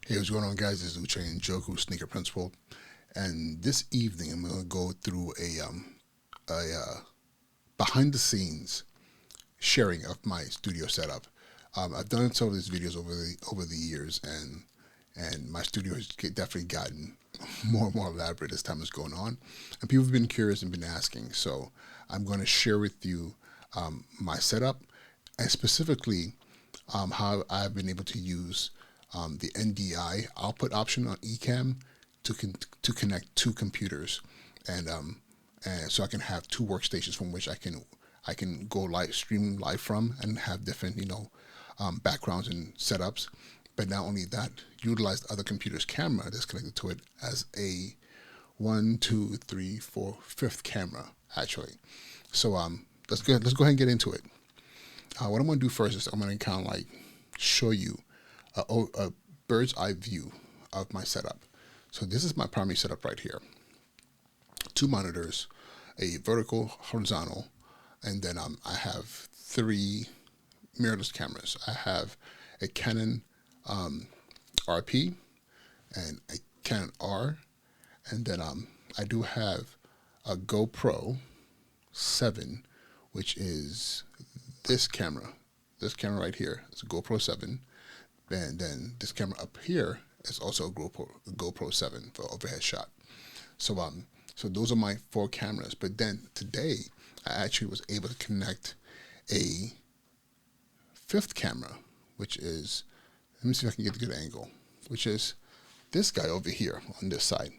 Hey, what's going on, guys? This is Uche and Joku, Sneaker Principal, and this evening I'm going to go through a behind the scenes sharing of my studio setup. I've done some of these videos over the years, and my studio has definitely gotten more and more elaborate as time is going on, and people have been curious and been asking. So I'm going to share with you my setup, and specifically how I've been able to use the NDI output option on Ecamm to connect two computers, and so I can have two workstations from which I can go stream live from and have different backgrounds and setups. But not only that, utilize the other computer's camera that's connected to it as a one, two, three, four, fifth camera actually. So let's go ahead and get into it. What I'm going to do first is I'm going to kind of like show you a bird's eye view of my setup. So this is my primary setup right here. Two monitors, a vertical, horizontal, and then I have three mirrorless cameras. I have a Canon RP and a Canon R, and then I do have a GoPro 7, which is this camera right here. It's a GoPro 7, and then this camera up here is also a GoPro 7 for overhead shot. So those are my four cameras. But then today I actually was able to connect a fifth camera, which is, let me see if I can get a good angle, which is this guy over here on this side.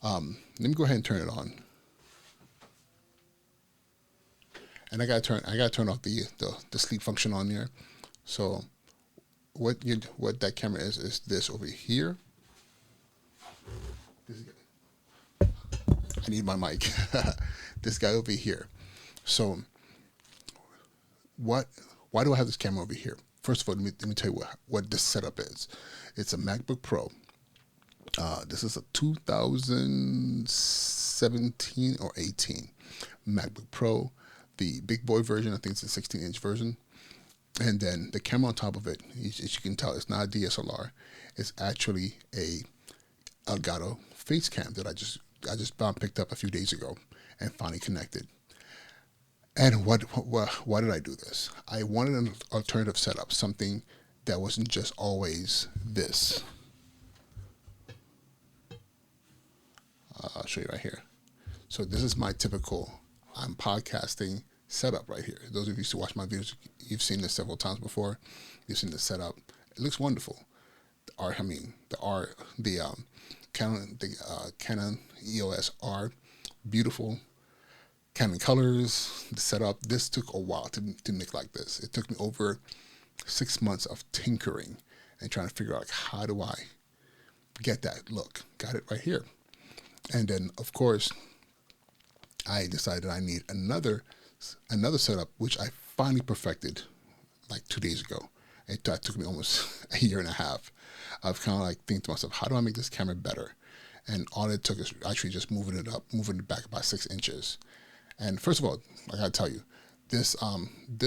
Let me go ahead and turn it on. And I gotta turn off the sleep function on there. So what that camera is this over here. I need my mic. This guy over here. So why do I have this camera over here? First of all, let me tell you what this setup is. It's a MacBook Pro. This is a 2017 or 18 MacBook Pro. The big boy version, I think it's a 16-inch version. And then the camera on top of it, as you can tell, it's not a DSLR. It's actually a Elgato face cam that I just picked up a few days ago and finally connected. And why did I do this? I wanted an alternative setup, something that wasn't just always this. I'll show you right here. So this is my typical, I'm podcasting setup right here. Those of you who watch my videos, you've seen this several times before. You've seen the setup. It looks wonderful. The Canon EOS R, beautiful. Canon colors, the setup. This took a while to make like this. It took me over 6 months of tinkering and trying to figure out how do I get that look. Got it right here. And then of course I decided I need another setup, which I finally perfected like 2 days ago. It took me almost a year and a half of kind of like thinking to myself, how do I make this camera better? And all it took is actually just moving it back about 6 inches. And first of all, I gotta tell you, this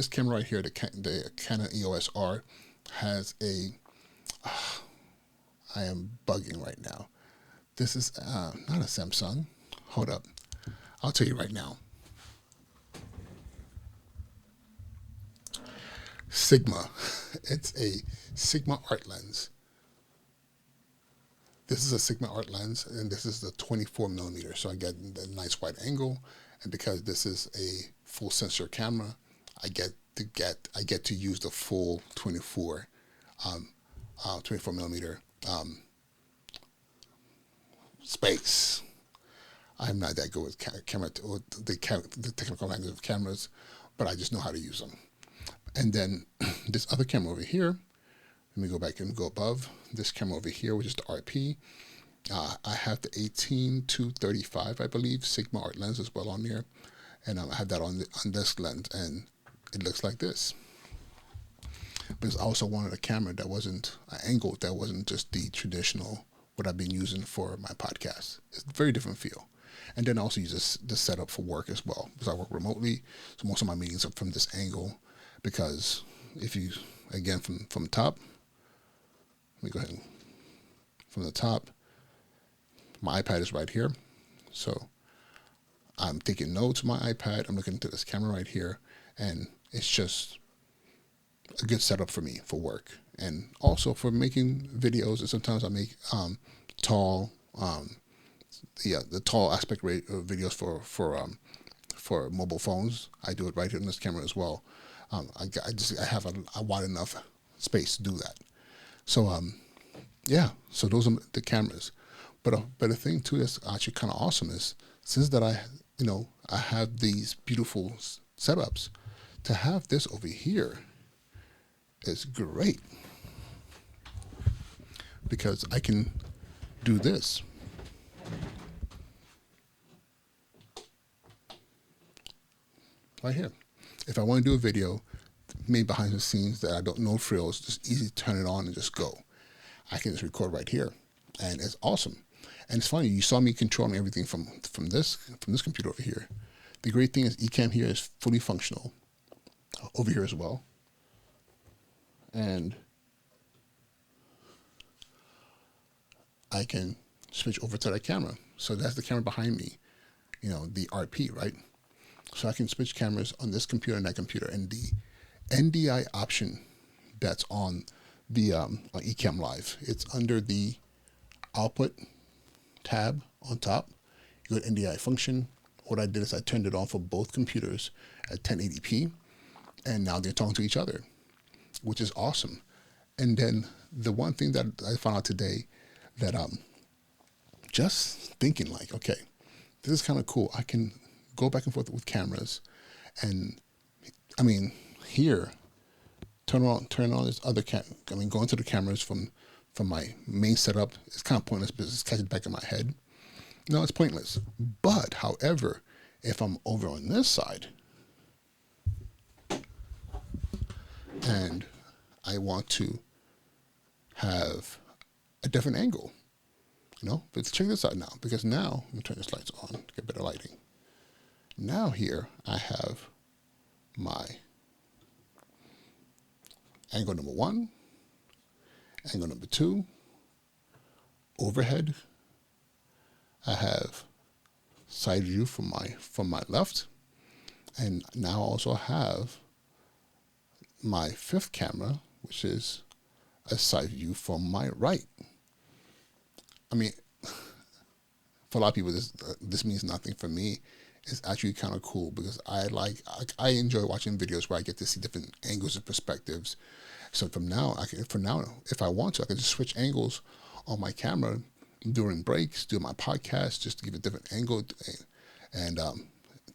camera right here, the Canon EOS R, has I am bugging right now. This is not a Samsung. Hold up, I'll tell you right now. Sigma. It's a Sigma art lens. This is a Sigma art lens, and this is the 24 millimeter. So I get a nice wide angle, and because this is a full sensor camera, I get to use the full 24 millimeter space. I'm not that good with the technical language of cameras, but I just know how to use them. And then this other camera over here, let me go back and go above. This camera over here, which is the RP. I have the 18-35, I believe, Sigma art lens as well on there. And I have that on this lens, and it looks like this. But I also wanted a camera that wasn't an angle, that wasn't just the traditional, what I've been using for my podcast. It's a very different feel. And then I also use this setup for work as well, because I work remotely. So most of my meetings are from this angle, because if you, again, from the top, let me go ahead and from the top. My iPad is right here. So I'm taking notes on my iPad. I'm looking into this camera right here. And it's just a good setup for me for work. And also for making videos. And sometimes I make tall, the tall aspect rate of videos for mobile phones. I do it right here in this camera as well. I have a wide enough space to do that. So yeah, so those are the cameras. But the thing too that's actually kind of awesome is, since that I have these beautiful setups, to have this over here is great, because I can do this. Right here. If I want to do a video made behind the scenes that I don't know frills, just easy to turn it on and just go. I can just record right here, and it's awesome. And it's funny, you saw me controlling everything from this computer over here. The great thing is Ecamm here is fully functional over here as well. And I can switch over to that camera. So that's the camera behind me, the RP, right? So I can switch cameras on this computer and that computer. And the NDI option that's on the on Ecamm Live, it's under the output tab on top. You go to NDI function. What I did is I turned it on for both computers at 1080p, and now they're talking to each other, which is awesome. And then the one thing that I found out today, that just thinking like, okay, this is kind of cool. I can go back and forth with cameras, and I mean, here, turn on this other go into the cameras from my main setup. It's kind of pointless because it's catching back in my head. No, it's pointless. But however, if I'm over on this side and I want to have a different angle, but check this out now, because now, let me turn this lights on to get better lighting. Now here I have my angle number 1, angle number 2, overhead. I have side view from my left, and now I also have my 5th camera, which is a side view from my right. I mean, for a lot of people, this means nothing. For me, it's actually kind of cool, because I enjoy watching videos where I get to see different angles and perspectives. So from now, if I want to, I can just switch angles on my camera during breaks, do my podcast, just to give a different angle, and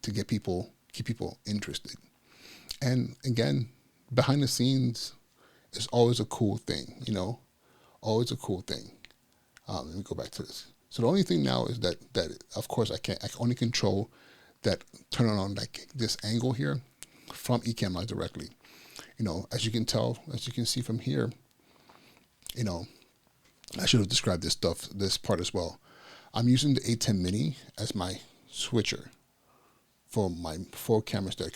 to keep people interested. And again, behind the scenes is always a cool thing, always a cool thing. Let me go back to this. So the only thing now is that of course I can only control that, turn on like this angle here from Ecamm Live directly. As you can see from here, I should have described this part as well. I'm using the A10 Mini as my switcher for my 4 cameras that are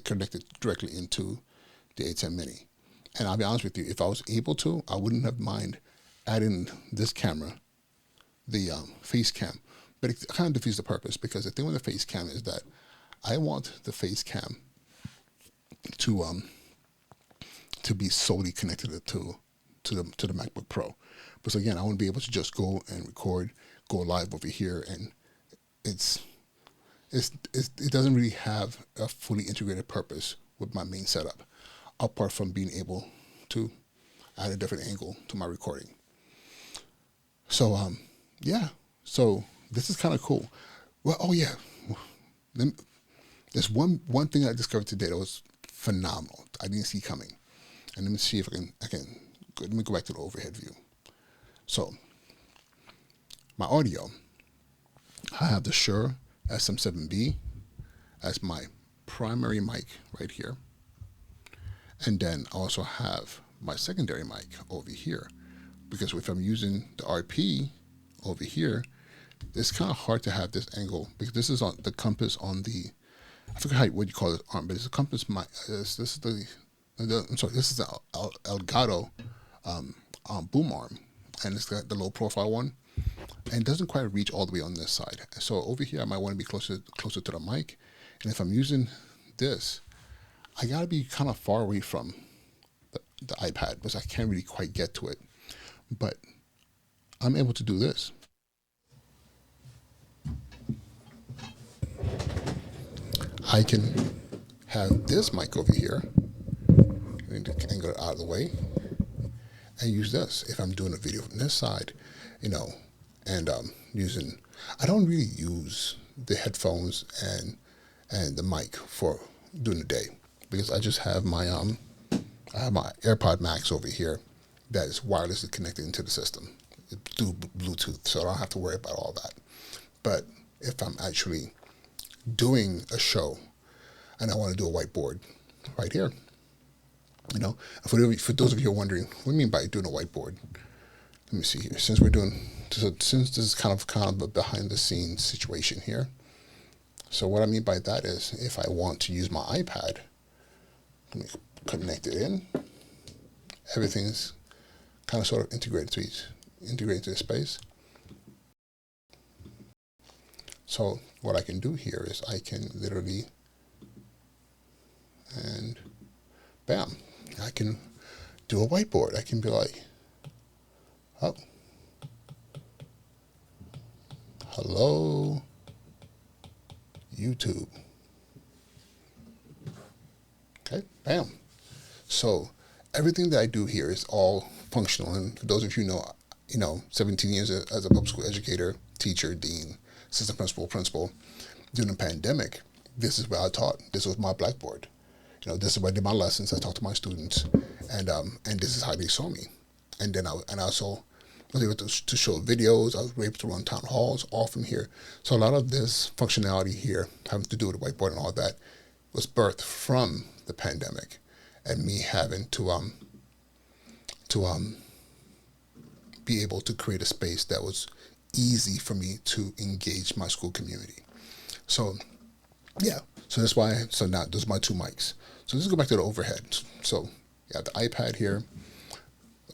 connected directly into the A10 Mini. And I'll be honest with you, if I was able to, I wouldn't have mind adding this camera, the face cam, but it kind of defeats the purpose, because the thing with the face cam is that I want the face cam to be solely connected to the MacBook Pro. But so again, I wouldn't be able to just go and record, go live over here, and it doesn't really have a fully integrated purpose with my main setup, apart from being able to add a different angle to my recording. So yeah, so this is kind of cool. Well, oh yeah, there's one thing I discovered today that was phenomenal. I didn't see coming, and let me see if I can. Let me go back to the overhead view. So my audio, I have the Shure SM7B as my primary mic right here, and then I also have my secondary mic over here, because if I'm using the RP over here, it's kind of hard to have this angle, because this is on the compass on the, I forget what you call this arm, but it's a compass mic. This is the Elgato boom arm and it's got the low profile one, and it doesn't quite reach all the way on this side. So over here, I might want to be closer to the mic, and if I'm using this, I gotta be kind of far away from the iPad because I can't really quite get to it. But I'm able to do this. I can have this mic over here and get it out of the way and use this if I'm doing a video from this side, and using. I don't really use the headphones and the mic for during the day because I just have my AirPod Max over here that is wirelessly connected into the system through Bluetooth, so I don't have to worry about all that. But if I'm actually doing a show and I want to do a whiteboard right here, for those of you who are wondering, what do you mean by doing a whiteboard? Let me see here. Since this is kind of a behind the scenes situation here. So what I mean by that is if I want to use my iPad, let me connect it in. Everything's kind of sort of integrated to the space. So what I can do here is I can literally, and bam, I can do a whiteboard. I can be like, oh, hello, YouTube. Okay, bam. So everything that I do here is all functional. And for those of you who know, 17 years as a public school educator, teacher, dean, assistant principal, during the pandemic, this is where I taught. This was my blackboard. This is where I did my lessons. I talked to my students, and this is how they saw me. And then I also was able to show videos. I was able to run town halls all from here. So a lot of this functionality here, having to do with the whiteboard and all that, was birthed from the pandemic, and me having to be able to create a space that was easy for me to engage my school community. So yeah, so that's why. So now those are my two mics. So let's go back to the overhead. So yeah, the iPad here,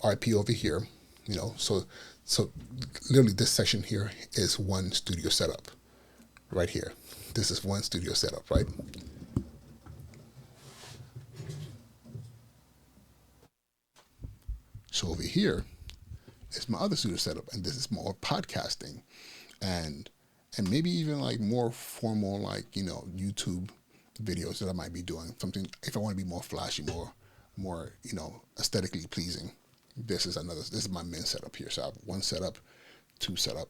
RP over here. So literally this section here is one studio setup right here. This is one studio setup, right? So over here is my other studio setup, and this is more podcasting, and maybe even like more formal, like YouTube videos that I might be doing. Something if I want to be more flashy, more aesthetically pleasing. This is my main setup here. So I have one setup, two setup,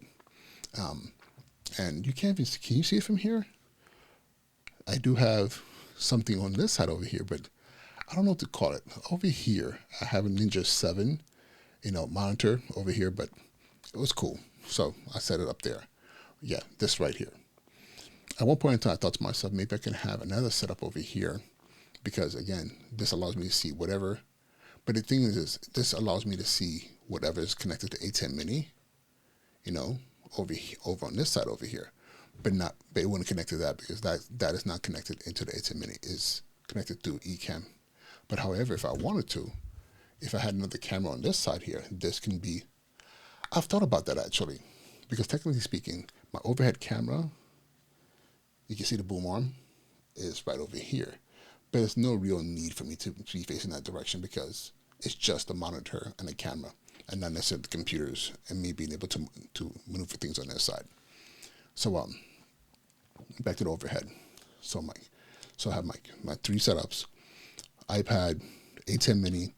and can you see it from here? I do have something on this side over here, but I don't know what to call it. Over here, I have a Ninja 7, monitor over here, but it was cool. So I set it up there. Yeah, this right here. At one point in time, I thought to myself, maybe I can have another setup over here because, again, this allows me to see whatever. But the thing is, this allows me to see whatever is connected to A10 Mini, over on this side over here. But it wouldn't connect to that because that is not connected into the A10 Mini. It's connected through eCam. But however, if I wanted to, if I had another camera on this side here, this can be. I've thought about that actually, because technically speaking, my overhead camera, you can see the boom arm, is right over here. But there's no real need for me to be facing that direction because it's just a monitor and a camera, and not necessarily the computers and me being able to maneuver things on this side. So back to the overhead. So I have my three setups: iPad, A10 Mini.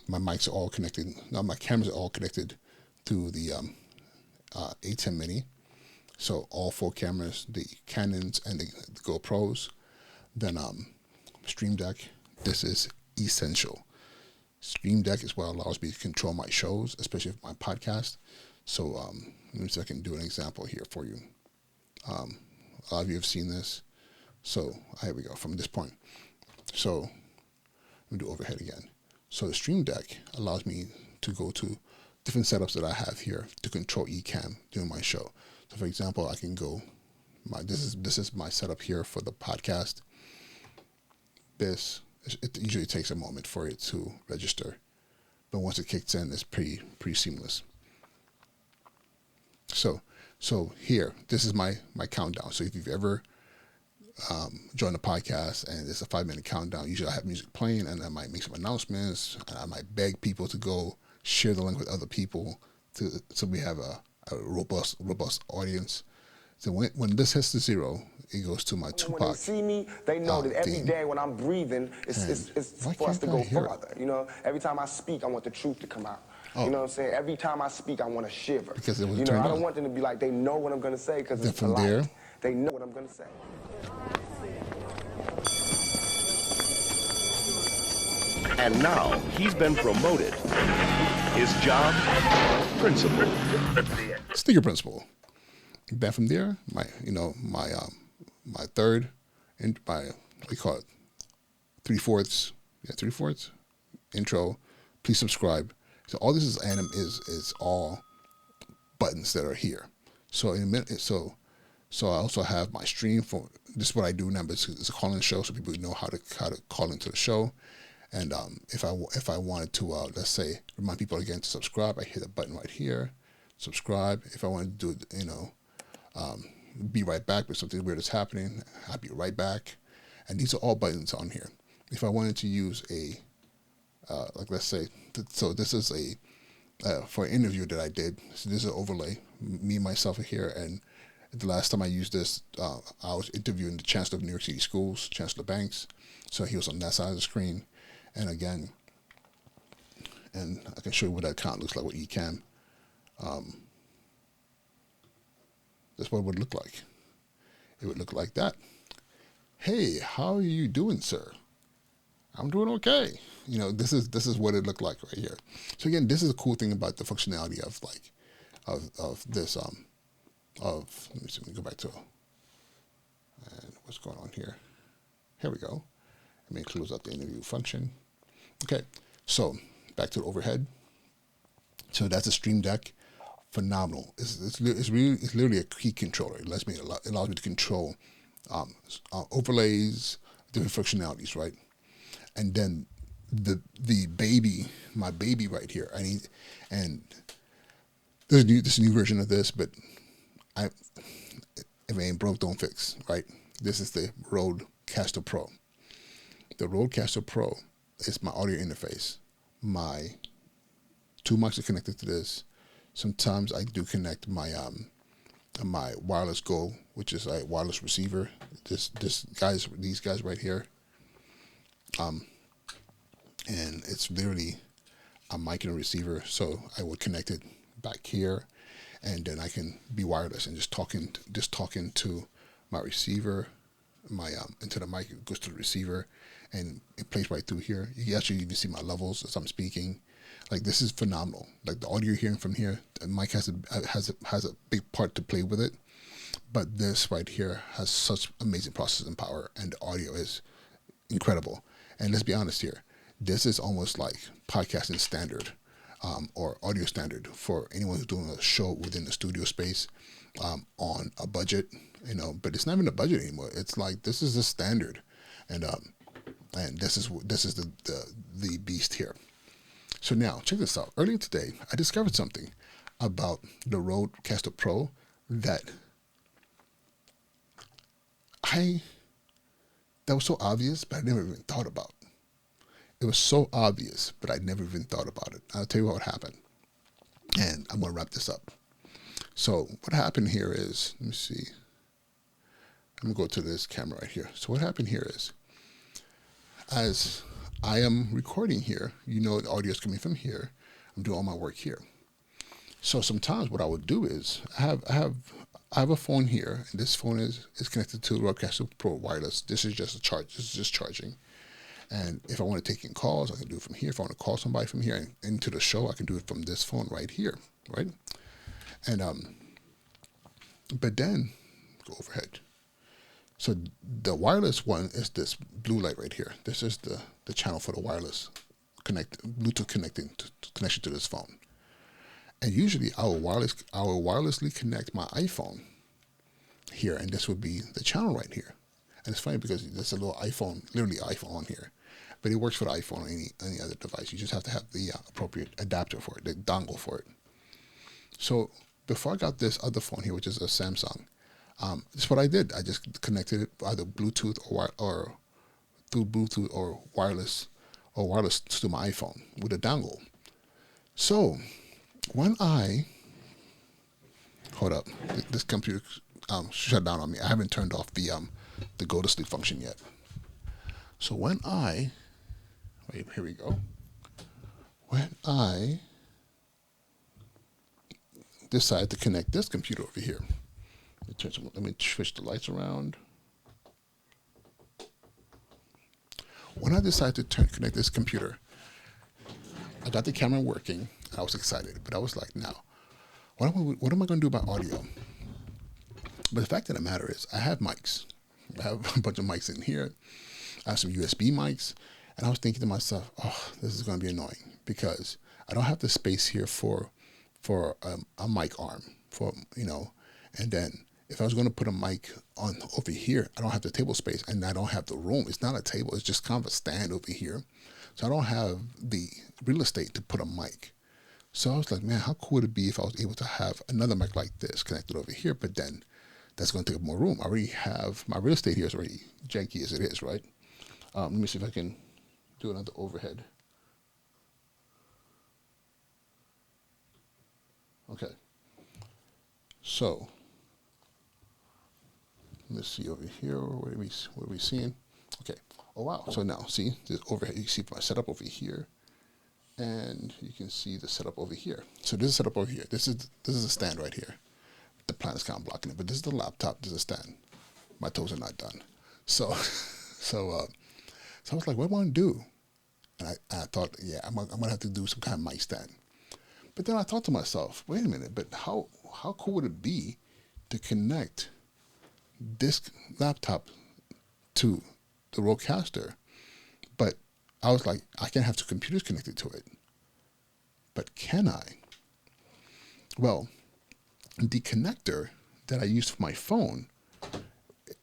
My mics are all connected. Now my cameras are all connected to the A10 Mini. So all four cameras, the Canons and the GoPros. Then Stream Deck. This is essential. Stream Deck is what allows me to control my shows, especially my podcast. So let me see if I can do an example here for you. A lot of you have seen this. So here we go from this point. So let me do overhead again. So the Stream Deck allows me to go to different setups that I have here to control eCam during my show. So for example, I can go, this is my setup here for the podcast. It usually takes a moment for it to register, but once it kicks in, it's pretty seamless. So here, this is my countdown. So if you've ever joined a podcast and it's a 5-minute countdown, usually I have music playing and I might make some announcements. And I might beg people to go share the link with other people so we have a robust audience. So when this hits to 0, it goes to my Tupac. When they see me, they know that every day when I'm breathing, it's for us to go farther. You know, every time I speak, I want the truth to come out. You know what I'm saying? Every time I speak, I want to shiver. Because it was I don't want them to be like, they know what I'm going to say because it's from polite. there, they know what I'm going to say. And now he's been promoted. His job, principal. Sneaker principal. Back from there, my third and my what do you call it? 3/4. Yeah, 3/4 intro. Please subscribe. So all this is all buttons that are here. So in a minute, so I also have my stream for this is what I do now, but it's a call-in show, so people know how to call into the show. And if I wanted to let's say remind people again to subscribe, I hit a button right here, subscribe. If I wanted to do be right back with something weird is happening, I'll be right back. And these are all buttons on here. If I wanted to use a like let's say, so this is a for an interview that I did. So this is an overlay. Me and myself are here, and the last time I used this, I was interviewing the Chancellor of New York City Schools, Chancellor Banks. So he was on that side of the screen. And again, and I can show you what that account looks like with Ecamm. That's what it would look like. It would look like that. Hey, how are you doing, sir? I'm doing okay. This is what it looked like right here. So again, this is a cool thing about the functionality of this let me see, let me go back to and what's going on here. Here we go. Let me close out the interview function. Okay, so back to the overhead. So that's a Stream Deck. Phenomenal. It's literally a key controller. It allows me to control overlays, different functionalities, right? And then my baby right here. And there's a new version of this, but if it ain't broke, don't fix, right? This is the Rodecaster Pro. The Rodecaster Pro is my audio interface. My 2 mics are connected to this. Sometimes I do connect my my wireless Go, which is a wireless receiver. These guys right here. And it's literally a mic and a receiver. So I would connect it back here, and then I can be wireless and just talking to my receiver. Into the mic, it goes to the receiver, and it plays right through here. You can actually even see my levels as I'm speaking. Like, this is phenomenal. Like, the audio you're hearing from here, the mic has a big part to play with it, but this right here has such amazing processing power, and the audio is incredible. And let's be honest here, this is almost like podcasting standard, or audio standard for anyone who's doing a show within the studio space, on a budget. But it's not even a budget anymore. It's like, this is the standard, and this is the beast here. So now check this out. Earlier today, I discovered something about the Rodecaster Pro that was so obvious, but I never even thought about. It was so obvious, but I never even thought about it. I'll tell you what happened, and I'm going to wrap this up. So what happened here is, let me see. I'm going to go to this camera right here. So what happened here is, as I am recording here, the audio is coming from here. I'm doing all my work here. So sometimes what I would do is, I have a phone here, and this phone is connected to the Rodecaster Pro wireless. This is just charging. And if I want to take in calls, I can do it from here. If I want to call somebody from here and into the show, I can do it from this phone right here, right? And but then go overhead. So the wireless one is this blue light right here. This is the channel for the wireless Bluetooth connection to this phone. And usually I will wirelessly connect my iPhone here, and this would be the channel right here. And it's funny because there's a little iPhone, literally iPhone on here, but it works for the iPhone or any other device. You just have to have the appropriate adapter for it, the dongle for it. So before I got this other phone here, which is a Samsung, this is what I did. I just connected it either Bluetooth or through Bluetooth or wireless to my iPhone with a dongle. So when hold up, this computer shut down on me. I haven't turned off the go to sleep function yet. So when wait, here we go. When I decide to connect this computer over here, let me switch the lights around. When I decided to connect this computer, I got the camera working. I was excited, but I was like, now, what am I going to do about audio? But the fact of the matter is, I have mics. I have a bunch of mics in here. I have some USB mics. And I was thinking to myself, oh, this is going to be annoying because I don't have the space here for a mic arm, and then if I was going to put a mic on over here, I don't have the table space and I don't have the room. It's not a table. It's just kind of a stand over here. So I don't have the real estate to put a mic. So I was like, man, how cool would it be if I was able to have another mic like this connected over here, but then that's going to take up more room. I already have, my real estate here is already janky as it is, right? Let me see if I can do another overhead. Okay. So let's see over here. What are we seeing? Okay. Oh wow. So now see this overhead. You see my setup over here, and you can see the setup over here. So this is setup over here. This is a stand right here. The plan is kind of blocking it, but this is the laptop. This is a stand. My toes are not done. So I was like, what do I want to do? And I thought, yeah, I'm gonna have to do some kind of mic stand. But then I thought to myself, wait a minute, but how cool would it be to connect this laptop to the Rodecaster? But I was like, I can't have two computers connected to it. But can I? Well, the connector that I use for my phone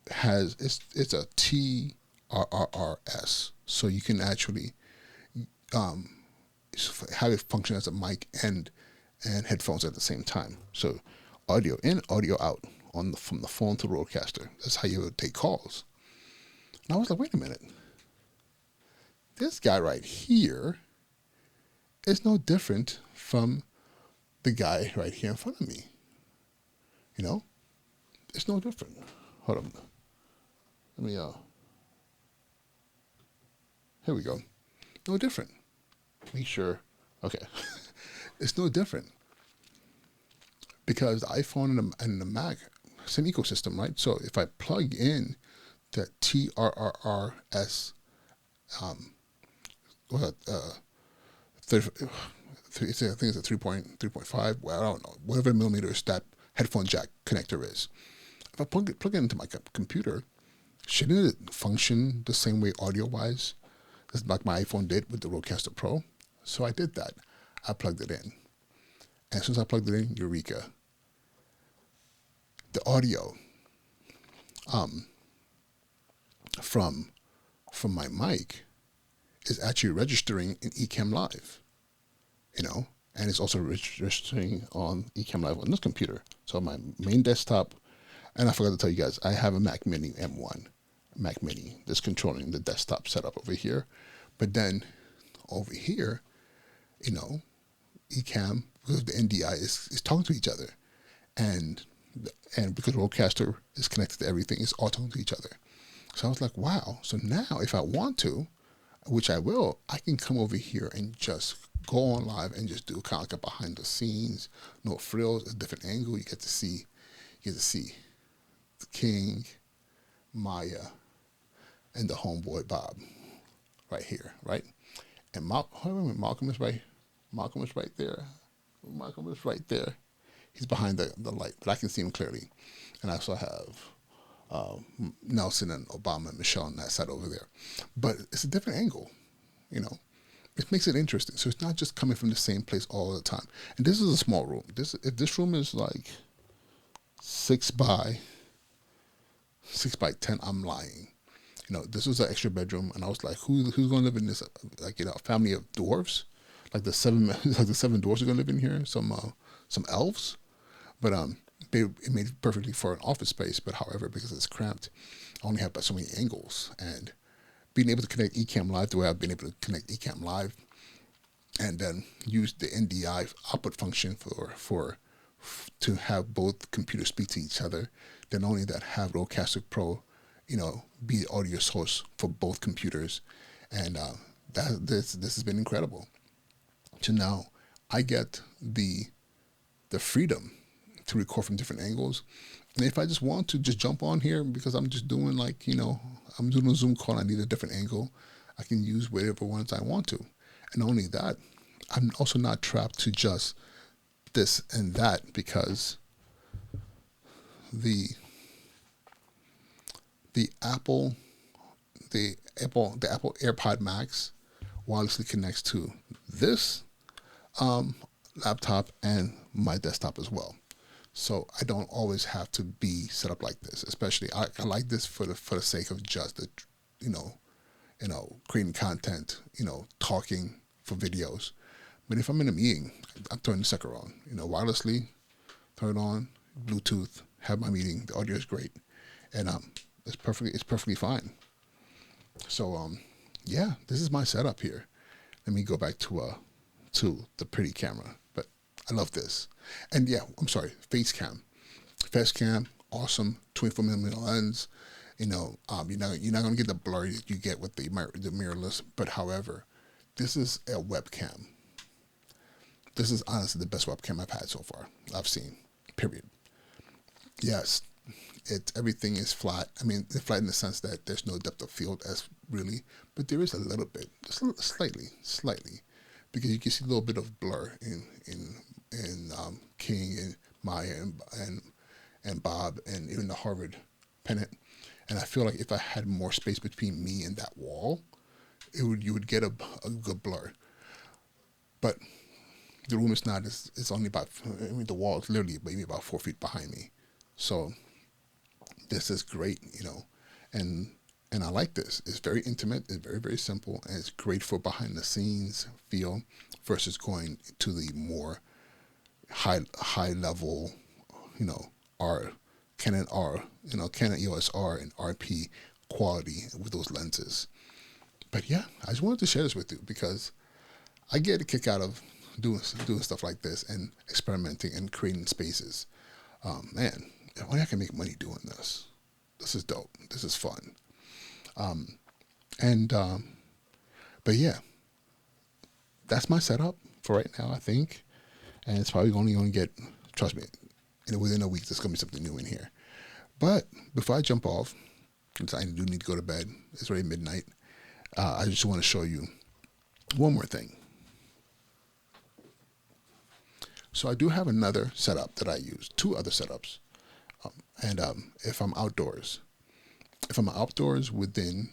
it's a TRRS, so you can actually have it function as a mic and headphones at the same time. So audio in, audio out from the phone to the Rodecaster. That's how you would take calls. And I was like, wait a minute. This guy right here is no different from the guy right here in front of me. It's no different. Hold on. Let me, here we go. No different. Make sure. Okay. It's no different. Because the iPhone and the Mac, same ecosystem, right? So if I plug in the TRRS, I think it's a 3.5, well, I don't know, whatever millimeters that headphone jack connector is. If I plug it into my computer, shouldn't it function the same way audio-wise as like my iPhone did with the Rodecaster Pro? So I did that. I plugged it in. And as soon as I plugged it in, eureka. The audio from my mic is actually registering in Ecamm Live, and it's also registering on Ecamm Live on this computer. So my main desktop, and I forgot to tell you guys, I have a Mac Mini M1, Mac Mini that's controlling the desktop setup over here. But then over here, Ecamm, because the NDI is talking to each other, and because Rodecaster is connected to everything, it's all talking to each other. So I was like, wow. So now if I want to, which I will, I can come over here and just go on live and just do kind of like a behind the scenes, no frills, a different angle. You get to see the King, Maya, and the homeboy Bob right here, right? And Malcolm is right. Malcolm is right there. Malcolm is right there. He's behind the light, but I can see him clearly. And I also have Nelson and Obama and Michelle on that side over there. But it's a different angle, It makes it interesting. So it's not just coming from the same place all the time. And this is a small room. If this room is like 6 by 10, I'm lying. This was an extra bedroom, and I was like, who's going to live in this? Like, a family of dwarves, like the seven dwarves are going to live in here. Some elves, But it made it perfectly for an office space. But however, because it's cramped, I only have but so many angles. And being able to connect Ecamm Live the way I've been able to connect Ecamm Live, and then use the NDI output function to have both computers speak to each other. Then only that, have Rodecaster Pro, be the audio source for both computers, and this has been incredible. So now I get the freedom to record from different angles. And if I just want to just jump on here because I'm just doing I'm doing a Zoom call and I need a different angle, I can use whatever ones I want to. And not only that, I'm also not trapped to just this and that, because the Apple AirPod Max wirelessly connects to this laptop and my desktop as well. So I don't always have to be set up like this. Especially I like this for the sake of just the creating content, talking for videos. But if I'm in a meeting, I'm turning the sucker on, wirelessly, turn it on, Bluetooth, have my meeting. The audio is great, and it's perfectly fine. So yeah, this is my setup here. Let me go back to the pretty camera, but I love this. And yeah, I'm sorry, face cam, awesome, 24mm lens. You're not gonna get the blur that you get with the mirrorless. But however, this is a webcam. This is honestly the best webcam I've had so far. I've seen. Period. Yes, everything is flat. I mean, it's flat in the sense that there's no depth of field as really, but there is a little bit, just slightly, because you can see a little bit of blur in King and Maya and Bob and even the Harvard pennant. And I feel like if I had more space between me and that wall, you would get a good blur. But the room is not. It's only about. The wall is literally maybe about 4 feet behind me. So this is great, and I like this. It's very intimate. It's very, very simple, and it's great for behind the scenes feel versus going to the more high level, Canon EOS R and RP quality with those lenses. But yeah, I just wanted to share this with you because I get a kick out of doing stuff like this and experimenting and creating spaces. Man, if only I can make money doing this. This is dope. This is fun. But yeah, that's my setup for right now, I think. And it's probably only going to get, trust me, within a week, there's going to be something new in here. But before I jump off, since I do need to go to bed, it's already midnight, I just want to show you one more thing. So I do have another setup that I use, two other setups. If I'm outdoors within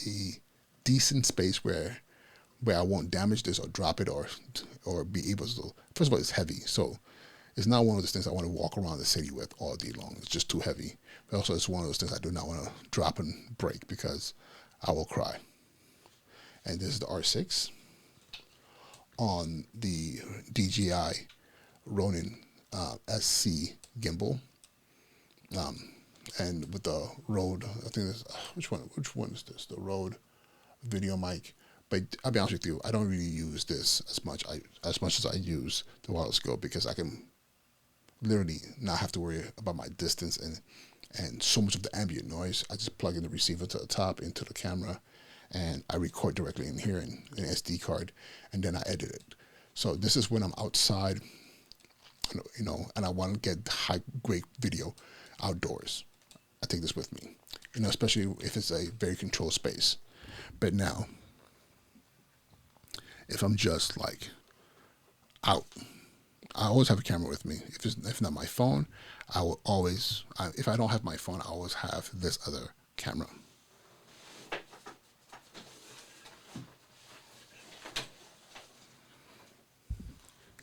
a decent space where I won't damage this or drop it or be able to, first of all, it's heavy. So it's not one of those things I want to walk around the city with all day long. It's just too heavy. But also it's one of those things I do not want to drop and break because I will cry. And this is the R6 on the DJI Ronin SC gimbal, and with the Rode, I think this, which one is this? The Rode video mic. But I'll be honest with you, I don't really use this as much as I use the wireless go, because I can literally not have to worry about my distance and so much of the ambient noise. I just plug in the receiver to the top into the camera, and I record directly in here in an SD card, and then I edit it. So this is when I'm outside, and I want to get great video outdoors. I take this with me, especially if it's a very controlled space. But now, if I'm just like out, I always have a camera with me. If not my phone, I will always, if I don't have my phone, I always have this other camera.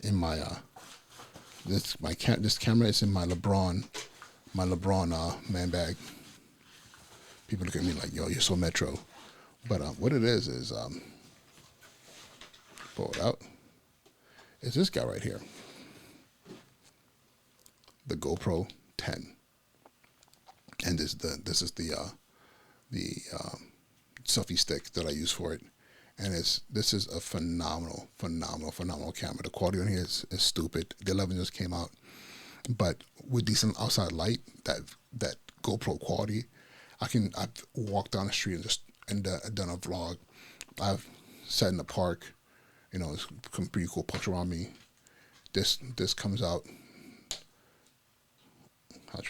In my this camera is in my LeBron man bag. People look at me like, yo, you're so metro. But what it is pull it out. It's this guy right here. the GoPro 10, and this is the selfie stick that I use for it, and this is a phenomenal camera. The quality on here is stupid. The 11 just came out, but with decent outside light, that GoPro quality, I've walked down the street and done a vlog. I've sat in the park, you know, it's some pretty cool parks around me. This comes out. I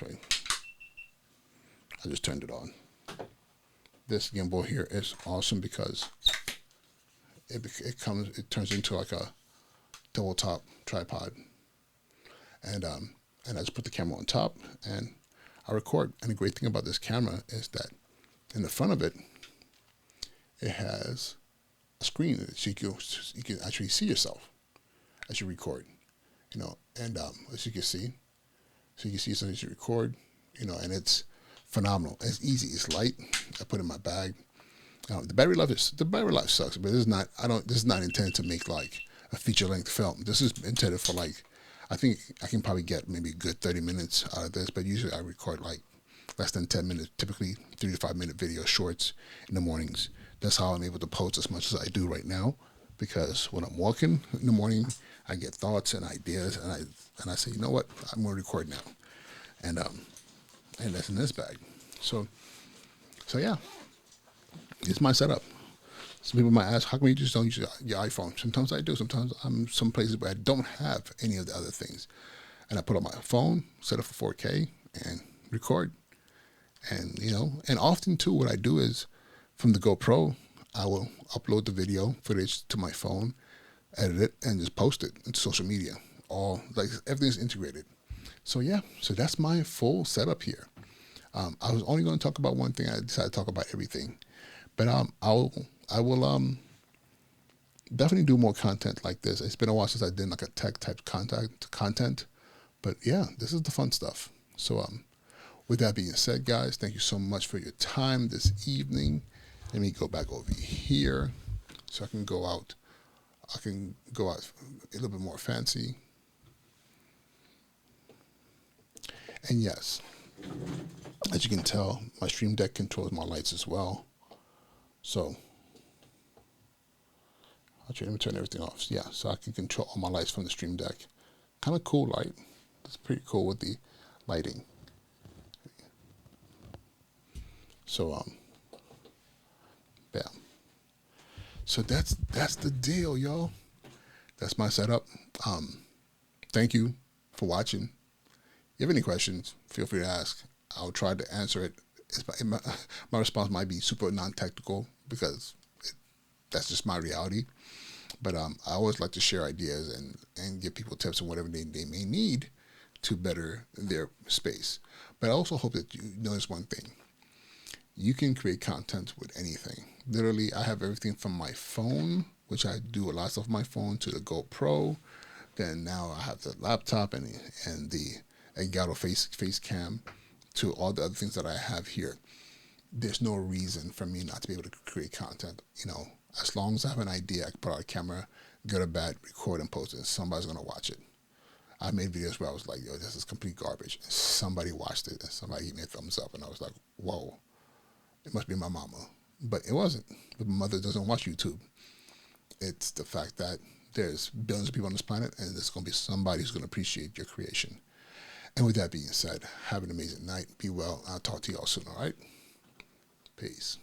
just turned it on. This gimbal here is awesome because it turns into like a double top tripod, and I just put the camera on top and I record. And the great thing about this camera is that in the front of it, it has a screen so you can actually see yourself as you record, you know, and as you can see, something as you record, you know, and it's phenomenal. It's easy. It's light. I put it in my bag. The battery life sucks, but this is not intended to make like a feature length film. This is intended for like, I think I can probably get maybe a good 30 minutes out of this, but usually I record like less than 10 minutes, typically 3 to 5 minute video shorts in the mornings. That's how I'm able to post as much as I do right now, because when I'm walking in the morning, I get thoughts and ideas, and I say, you know what, I'm going to record now, and that's in this bag. So yeah, it's my setup. Some people might ask, how come you just don't use your iPhone? Sometimes I do. Sometimes I'm some places where I don't have any of the other things, and I put on my phone, set it for 4K, and record. And you know, and often too, what I do is from the GoPro, I will upload the video footage to my phone, edit it, and just post it into social media. All like everything's integrated. So yeah, so that's my full setup here. I was only going to talk about one thing. I decided to talk about everything, but I will definitely do more content like this. It's been a while since I did like a tech type content, but yeah, this is the fun stuff. So with that being said, guys, thank you so much for your time this evening. Let me go back over here so I can go out. I can go out a little bit more fancy. And yes, as you can tell, my Stream Deck controls my lights as well. So let me turn everything off. Yeah, so I can control all my lights from the Stream Deck. Kind of cool light. It's pretty cool with the lighting. So bam. So that's the deal, y'all. That's my setup. Thank you for watching. If you have any questions, feel free to ask. I'll try to answer it. My response might be super non-technical because that's just my reality. But I always like to share ideas and give people tips on whatever they may need to better their space. But I also hope that you notice one thing. You can create content with anything. Literally, I have everything from my phone, which I do a lot of stuff on my phone, to the GoPro. Then now I have the laptop and the Elgato face cam, to all the other things that I have here. There's no reason for me not to be able to create content. You know, as long as I have an idea, I can put out a camera, good or bad, record and post it. Somebody's gonna watch it. I made videos where I was like, yo, this is complete garbage. And somebody watched it and somebody gave me a thumbs up, and I was like, whoa, it must be my mama. But it wasn't. But my mother doesn't watch YouTube. It's the fact that there's billions of people on this planet, and there's gonna be somebody who's gonna appreciate your creation. And with that being said, have an amazing night. Be well. I'll talk to y'all soon, all right? Peace.